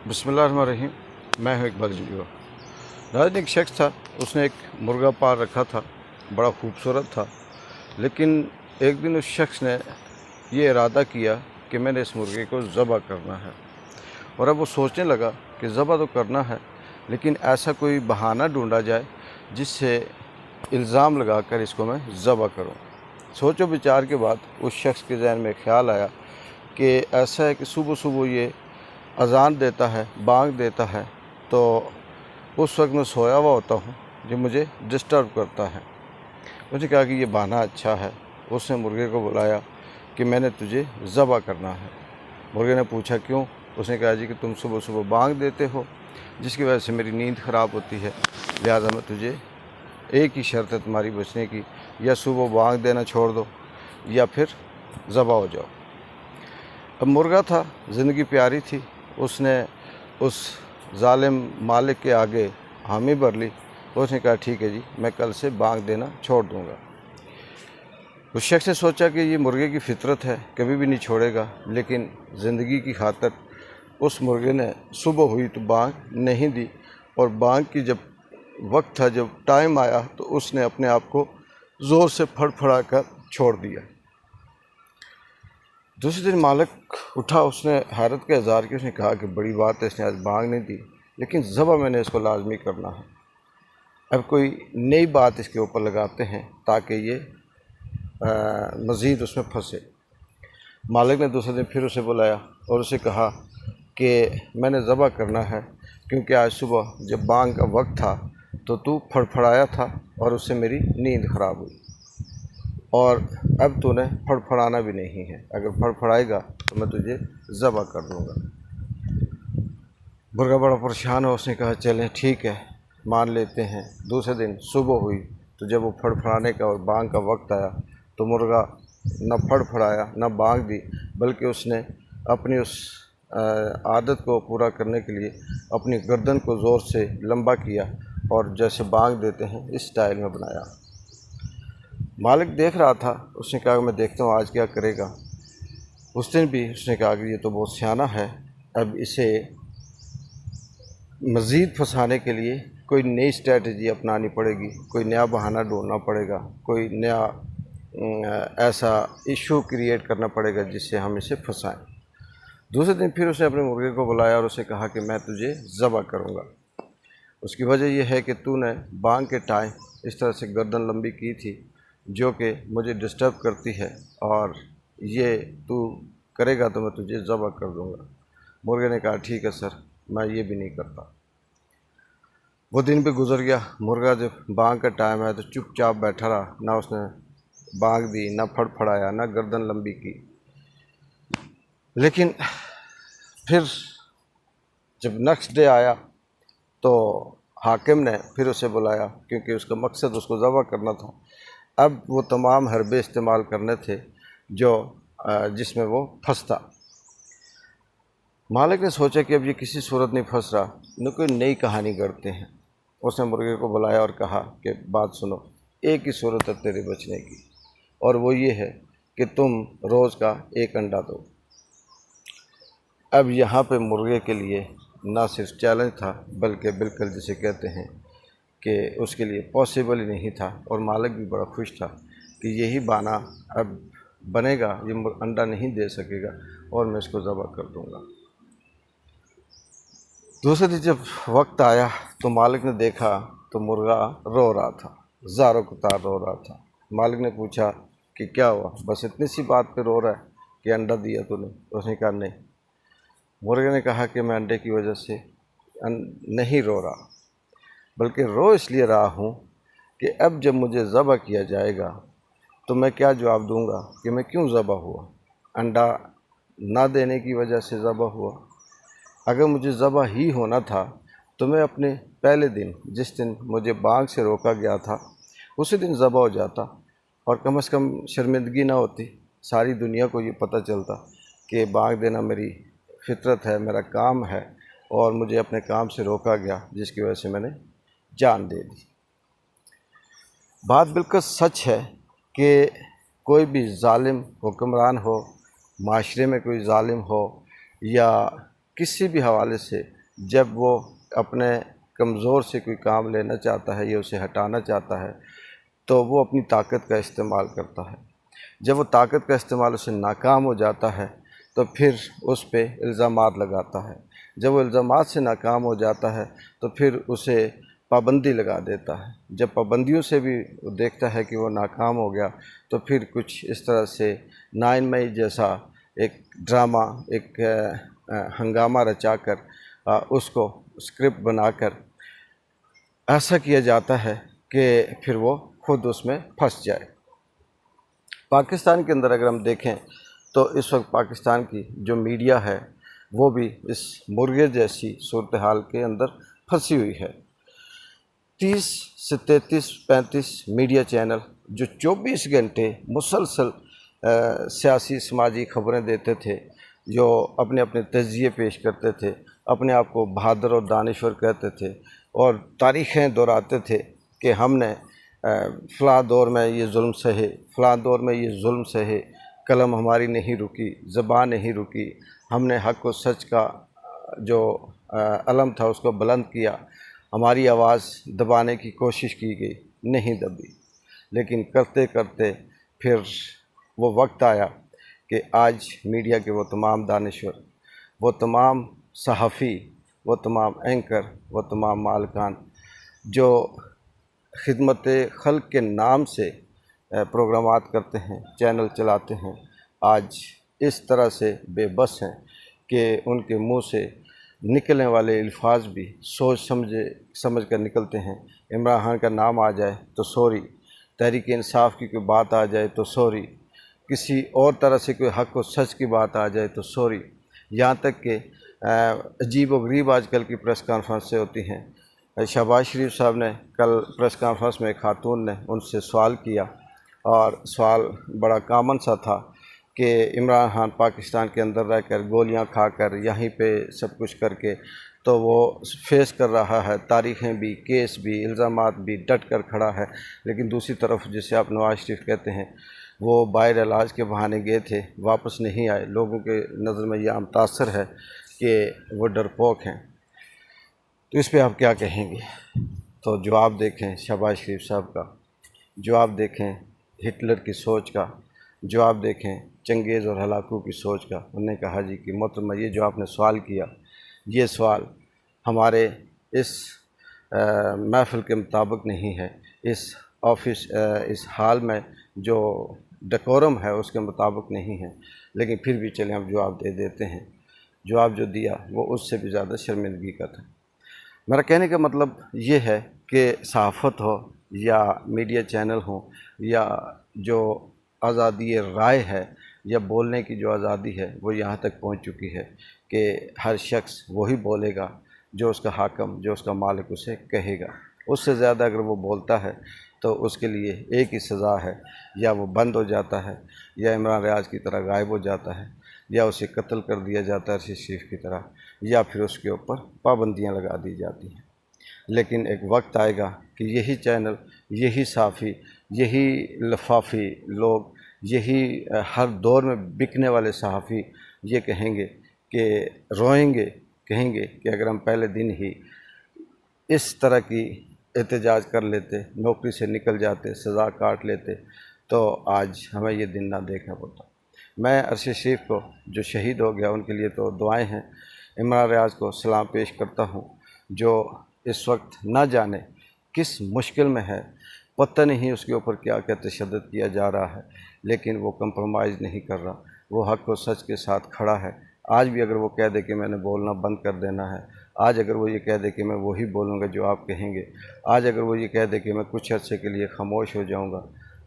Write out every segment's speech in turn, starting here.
बिस्मिल्लाहिर्रहमानिर्रहीम। मैं हूँ इकबाल जुलियो। नाज़रीन, एक शख्स था, उसने एक मुर्गा पाल रखा था, बड़ा खूबसूरत था। लेकिन एक दिन उस शख्स ने ये इरादा किया कि मैंने इस मुर्गे को ज़बह करना है। और अब वो सोचने लगा कि ज़बह तो करना है, लेकिन ऐसा कोई बहाना ढूंढा जाए जिससे इल्ज़ाम लगाकर इसको मैं ज़बह करूं। सोचो विचार के बाद उस शख्स के ज़हन में ख्याल आया कि ऐसा है कि सुबह सुबह ये अज़ान देता है, बांग देता है, तो उस वक्त मैं सोया हुआ होता हूँ, जो मुझे डिस्टर्ब करता है। उसने कहा कि ये बहाना अच्छा है। उसने मुर्गे को बुलाया कि मैंने तुझे ज़बह करना है। मुर्गे ने पूछा क्यों? उसने कहा जी कि तुम सुबह सुबह बांग देते हो, जिसकी वजह से मेरी नींद ख़राब होती है, लिहाजा मैं तुझे, एक ही शर्त है तुम्हारी बचने की, या सुबह बांग देना छोड़ दो या फिर ज़बह हो जाओ। अब मुर्गा था, ज़िंदगी प्यारी थी, उसने उस ज़ालिम मालिक के आगे हामी भर ली। तो उसने कहा ठीक है जी, मैं कल से बांग देना छोड़ दूँगा। उस शख्स ने सोचा कि ये मुर्गे की फितरत है, कभी भी नहीं छोड़ेगा, लेकिन ज़िंदगी की खातिर उस मुर्गे ने सुबह हुई तो बांग नहीं दी, और बांग की जब वक्त था, जब टाइम आया, तो उसने अपने आप को ज़ोर से फड़फड़ा कर छोड़ दिया। दूसरे दिन मालिक उठा, उसने हैरत का इज़हार किया। उसने कहा कि बड़ी बात है, इसने आज बांग नहीं दी, लेकिन ज़बह मैंने इसको लाजमी करना है। अब कोई नई बात इसके ऊपर लगाते हैं ताकि ये मज़ीद उसमें फंसे। मालिक ने दूसरे दिन फिर उसे बुलाया और उसे कहा कि मैंने ज़बह करना है, क्योंकि आज सुबह जब बांग का वक्त था तो तू फड़फड़ाया था और उससे मेरी नींद ख़राब हुई, और अब तूने फड़फड़ाना भी नहीं है। अगर फड़फड़ाएगा तो मैं तुझे ज़बह कर दूँगा। मुर्गा बड़ा परेशान हो। उसने कहा चलें ठीक है, मान लेते हैं। दूसरे दिन सुबह हुई तो जब वो फड़फड़ाने का और बांग का वक्त आया तो मुर्गा न फड़फड़ाया न बांग दी, बल्कि उसने अपनी उस आदत को पूरा करने के लिए अपनी गर्दन को ज़ोर से लंबा किया और जैसे बांग देते हैं इस स्टाइल में बनाया। मालिक देख रहा था। उसने कहा मैं देखता हूँ आज क्या करेगा। उस दिन भी उसने कहा कि ये तो बहुत सियाना है, अब इसे मज़ीद फंसाने के लिए कोई नई स्ट्रेटजी अपनानी पड़ेगी, कोई नया बहाना ढूंढना पड़ेगा, कोई नया ऐसा इशू क्रिएट करना पड़ेगा जिससे हम इसे फंसाएं। दूसरे दिन फिर उसने अपने मुर्गे को बुलाया और उसे कहा कि मैं तुझे ज़बह करूंगा। उसकी वजह यह है कि तूने बांग के टाइम इस तरह से गर्दन लंबी की थी, जो कि मुझे डिस्टर्ब करती है, और ये तू करेगा तो मैं तुझे ज़बह कर दूंगा। मुर्गे ने कहा ठीक है सर, मैं ये भी नहीं करता। वो दिन भी गुजर गया। मुर्गा जब बांग का टाइम आया तो चुपचाप बैठा रहा, ना उसने बांग दी, ना फड़फड़ाया, ना गर्दन लंबी की। लेकिन फिर जब नेक्स्ट डे आया तो हाकिम ने फिर उसे बुलाया, क्योंकि उसका मकसद उसको ज़बह करना था। अब वो तमाम हरबे इस्तेमाल करने थे जो जिसमें वो फंसता। मालिक ने सोचा कि अब ये किसी सूरत नहीं फंस रहा, न कोई नई कहानी करते हैं। उसने मुर्गे को बुलाया और कहा कि बात सुनो, एक ही सूरत है तेरे बचने की, और वो ये है कि तुम रोज़ का एक अंडा दो। अब यहाँ पे मुर्गे के लिए ना सिर्फ चैलेंज था, बल्कि बिल्कुल जिसे कहते हैं कि उसके लिए पॉसिबल ही नहीं था। और मालिक भी बड़ा खुश था कि यही बहाना अब बनेगा, ये अंडा नहीं दे सकेगा और मैं इसको ज़बह कर दूँगा। दूसरे दिन जब वक्त आया तो मालिक ने देखा तो मुर्गा रो रहा था, ज़ारो कतार रो रहा था। मालिक ने पूछा कि क्या हुआ, बस इतनी सी बात पे रो रहा है कि अंडा दिया तूने? उसने कहा नहीं। मुर्गे ने कहा कि मैं अंडे की वजह से नहीं रो रहा, बल्कि रो इसलिए रहा हूँ कि अब जब मुझे ज़बह किया जाएगा तो मैं क्या जवाब दूंगा कि मैं क्यों ज़बह हुआ। अंडा ना देने की वजह से ज़बह हुआ। अगर मुझे ज़बह ही होना था तो मैं अपने पहले दिन, जिस दिन मुझे बांग से रोका गया था, उसी दिन ज़बह हो जाता, और कम से कम शर्मिंदगी ना होती। सारी दुनिया को ये पता चलता कि बांग देना मेरी फितरत है, मेरा काम है, और मुझे अपने काम से रोका गया, जिसकी वजह से मैंने जान दे दी। बात बिल्कुल सच है कि कोई भी ज़ालिम हुक्मरान हो, माशरे में कोई ज़ालिम हो, या किसी भी हवाले से जब वो अपने कमज़ोर से कोई काम लेना चाहता है या उसे हटाना चाहता है तो वो अपनी ताकत का इस्तेमाल करता है। जब वो ताकत का इस्तेमाल उसे नाकाम हो जाता है तो फिर उस पे इल्ज़ामात लगाता है। जब वो इल्ज़ामात से नाकाम हो जाता है तो फिर उसे पाबंदी लगा देता है। जब पाबंदियों से भी वो देखता है कि वो नाकाम हो गया तो फिर कुछ इस तरह से 9 मई जैसा एक ड्रामा, एक हंगामा रचाकर उसको स्क्रिप्ट बनाकर ऐसा किया जाता है कि फिर वो खुद उसमें फंस जाए। पाकिस्तान के अंदर अगर हम देखें तो इस वक्त पाकिस्तान की जो मीडिया है वो भी इस मुर्गे जैसी सूरत हाल के अंदर फंसी हुई है। 30 से 33-35 मीडिया चैनल जो 24 घंटे मुसलसल सियासी समाजी खबरें देते थे, जो अपने अपने तजिए पेश करते थे, अपने आप को बहादुर और दानिश्वर कहते थे और तारीख़ें दोहराते थे कि हमने फ़लाँ दौर में ये जुल्म सहे, फ़लाँ दौर में ये जुल्म सहे, कलम हमारी नहीं रुकी, ज़बान नहीं रुकी, हमने हक़ और सच का जो अलम था उसको बुलंद किया, हमारी आवाज़ दबाने की कोशिश की गई, नहीं दबी। लेकिन करते करते फिर वो वक्त आया कि आज मीडिया के वो तमाम दानिश्वर, वो तमाम सहाफ़ी, वो तमाम एंकर, वो तमाम मालकान जो खिदमत खल्क़ के नाम से प्रोग्रामात करते हैं, चैनल चलाते हैं, आज इस तरह से बेबस हैं कि उनके मुंह से निकलने वाले अल्फाज भी सोच समझ कर निकलते हैं। इमरान खान का नाम आ जाए तो सॉरी, तहरीक इंसाफ की कोई बात आ जाए तो सॉरी, किसी और तरह से कोई हक़ और सच की बात आ जाए तो सॉरी। यहाँ तक कि अजीब व गरीब आजकल की प्रेस कॉन्फ्रेंसें होती हैं। शहबाज शरीफ साहब ने कल प्रेस कॉन्फ्रेंस में एक खातून ने उनसे सवाल किया और सवाल बड़ा कॉमन सा था कि इमरान खान पाकिस्तान के अंदर रहकर गोलियां खाकर यहीं पे सब कुछ करके तो वो फेस कर रहा है तारीखें भी, केस भी, इल्ज़ामात भी, डट कर खड़ा है। लेकिन दूसरी तरफ जिसे आप नवाज शरीफ कहते हैं वो बाहर इलाज के बहाने गए थे, वापस नहीं आए। लोगों के नज़र में यह आम तासर है कि वो डरपोक हैं। तो इस पे आप क्या कहेंगे? तो जवाब देखें शहबाज शरीफ साहब का, जवाब देखें हिटलर की सोच का, जवाब देखें चंगेज़ और हलाकू की सोच का। उन्होंने कहा जी कि मोहतरमा ये जो आपने सवाल किया, ये सवाल हमारे इस महफ़िल के मुताबिक नहीं है, इस ऑफिस इस हाल में जो डेकोरम है उसके मुताबिक नहीं है, लेकिन फिर भी चलें हम जवाब दे देते हैं। जवाब जो दिया वो उससे भी ज़्यादा शर्मिंदगी का था। मेरा कहने का मतलब ये है कि सहाफ़त हो या मीडिया चैनल हो या जो आज़ादी राय है या बोलने की जो आज़ादी है वो यहाँ तक पहुँच चुकी है कि हर शख्स वही बोलेगा जो उसका हाकम, जो उसका मालिक उसे कहेगा। उससे ज़्यादा अगर वो बोलता है तो उसके लिए एक ही सज़ा है, या वो बंद हो जाता है, या इमरान रियाज की तरह गायब हो जाता है, या उसे कत्ल कर दिया जाता है अरशद शरीफ की तरह, या फिर उसके ऊपर पाबंदियाँ लगा दी जाती हैं। लेकिन एक वक्त आएगा कि यही चैनल, यही साफ़ी, यही लफाफी लोग, यही हर दौर में बिकने वाले सहाफ़ी ये कहेंगे कि रोएंगे, कहेंगे कि अगर हम पहले दिन ही इस तरह की एहतजाज कर लेते, नौकरी से निकल जाते, सज़ा काट लेते, तो आज हमें ये दिन ना देखना पड़ता। मैं अरशद शरीफ को जो शहीद हो गया उनके लिए तो दुआएं हैं। इमरान रियाज को सलाम पेश करता हूँ जो इस वक्त ना जाने किस मुश्किल में है, पता नहीं उसके ऊपर क्या क्या तशद्दुद किया जा रहा है, लेकिन वो कंप्रोमाइज़ नहीं कर रहा, वो हक़ और सच के साथ खड़ा है। आज भी अगर वो कह दे कि मैंने बोलना बंद कर देना है, आज अगर वो ये कह दे कि मैं वही बोलूँगा जो आप कहेंगे, आज अगर वो ये कह दे कि मैं कुछ अर्से के लिए ख़ामोश हो जाऊँगा,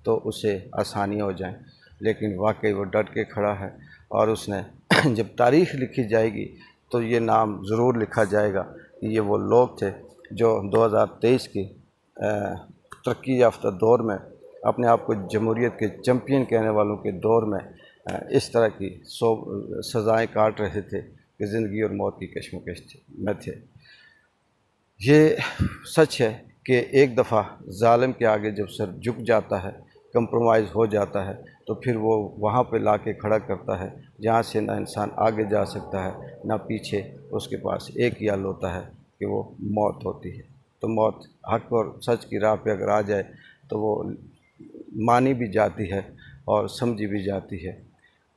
तो उसे आसानियाँ हो जाएँ। लेकिन वाकई वो डट के खड़ा है और उसने जब तारीख़ लिखी जाएगी तो ये नाम ज़रूर लिखा जाएगा कि ये वो लोग थे जो 2023 की तरक्की याफ्ता दौर में अपने आप को जमहूरियत के चैम्पियन कहने वालों के दौर में इस तरह की सज़ाएँ काट रहे थे कि ज़िंदगी और मौत की कशमकश में थे। ये सच है कि एक दफ़ा ज़ालिम के आगे जब सर झुक जाता है, कंप्रोमाइज़ हो जाता है, तो फिर वो वहाँ पे ला के खड़ा करता है जहाँ से ना इंसान आगे जा सकता है ना पीछे। उसके पास एक ही हल होता है कि वो मौत होती है। तो मौत हक और सच की राह पे अगर आ जाए तो वो मानी भी जाती है और समझी भी जाती है।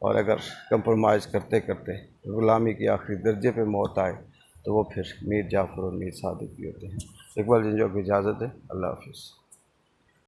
और अगर कंप्रोमाइज़ करते करते ग़ुलामी के आखिरी दर्जे पे मौत आए तो वो फिर मीर जाफ़र और मीर सादिक भी होते हैं। इकबाल झंझुआ को इजाज़त है। अल्लाह हाफ़िज़।